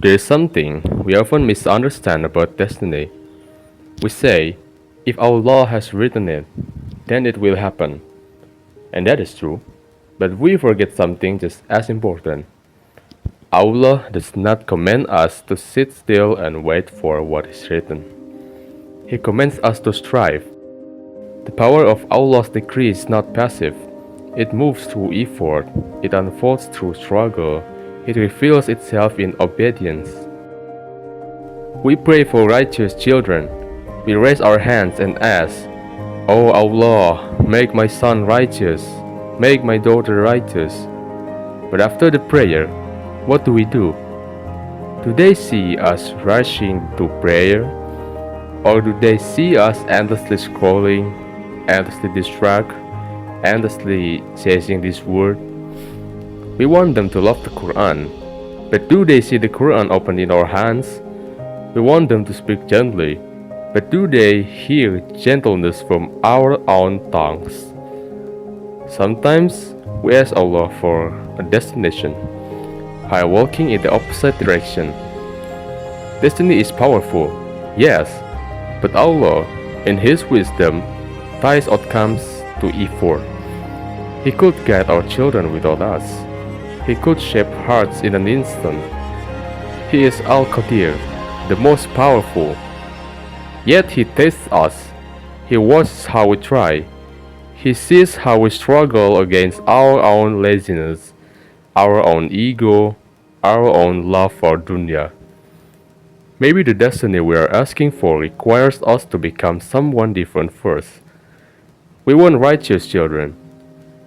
There is something we often misunderstand about destiny. We say, if Allah has written it, then it will happen. And that is true. But we forget something just as important. Allah does not command us to sit still and wait for what is written. He commands us to strive. The power of Allah's decree is not passive. It moves through effort, it unfolds through struggle, it reveals itself in obedience. We pray for righteous children. We raise our hands and ask, "O Allah, make my son righteous, make my daughter righteous." But after the prayer, what do? Do they see us rushing to prayer? Or do they see us endlessly scrolling, endlessly distracted, endlessly chasing this word? We want them to love the Quran, but do they see the Quran open in our hands? We want them to speak gently, but do they hear gentleness from our own tongues? Sometimes we ask Allah for a destination while walking in the opposite direction. Destiny is powerful, yes, but Allah, in His wisdom, ties outcomes to effort. He could guide our children without us. He could shape hearts in an instant. He is Al-Qadir, the most powerful. Yet He tests us. He watches how we try. He sees how we struggle against our own laziness, our own ego, our own love for dunya. Maybe the destiny we are asking for requires us to become someone different first. We want righteous children,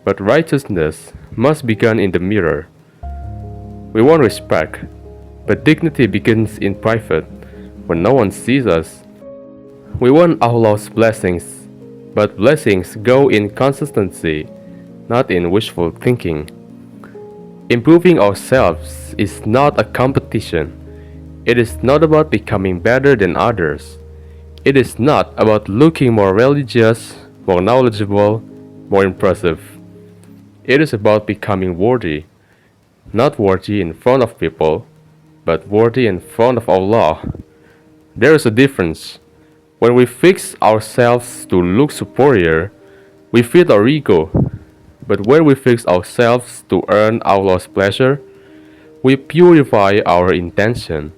but righteousness must begin in the mirror. We want respect, but dignity begins in private, when no one sees us. We want Allah's blessings, but blessings go in consistency, not in wishful thinking. Improving ourselves is not a competition. It is not about becoming better than others. It is not about looking more religious, more knowledgeable, more impressive. It is about becoming worthy, not worthy in front of people, but worthy in front of Allah. There is a difference. When we fix ourselves to look superior, we feed our ego. But when we fix ourselves to earn Allah's pleasure, we purify our intention.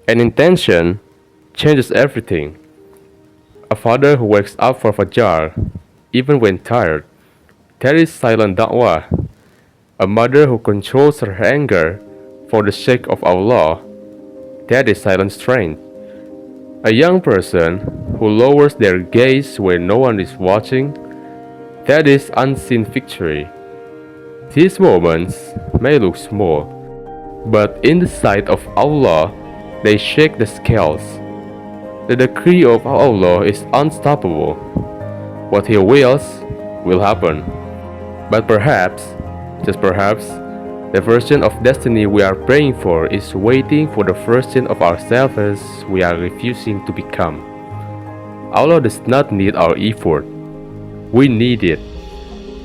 An intention changes everything. A father who wakes up for Fajr, even when tired, that is silent da'wah. A mother who controls her anger for the sake of Allah, that is silent strength. A young person who lowers their gaze when no one is watching, that is unseen victory. These moments may look small, but in the sight of Allah, they shake the scales. The decree of Allah is unstoppable. What He wills will happen. But perhaps, just perhaps, the version of destiny we are praying for is waiting for the version of ourselves we are refusing to become. Allah does not need our effort. We need it.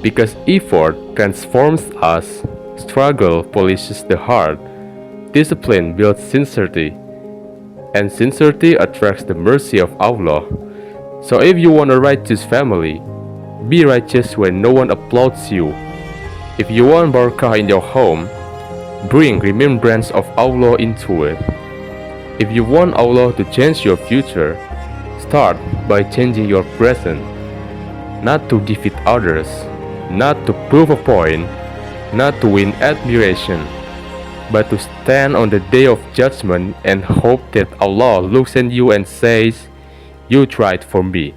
Because effort transforms us, struggle polishes the heart, discipline builds sincerity, and sincerity attracts the mercy of Allah. So if you want a righteous family, be righteous when no one applauds you. If you want barakah in your home, bring remembrance of Allah into it. If you want Allah to change your future, start by changing your present. Not to defeat others, not to prove a point, not to win admiration, but to stand on the day of judgment and hope that Allah looks at you and says, "You tried for me."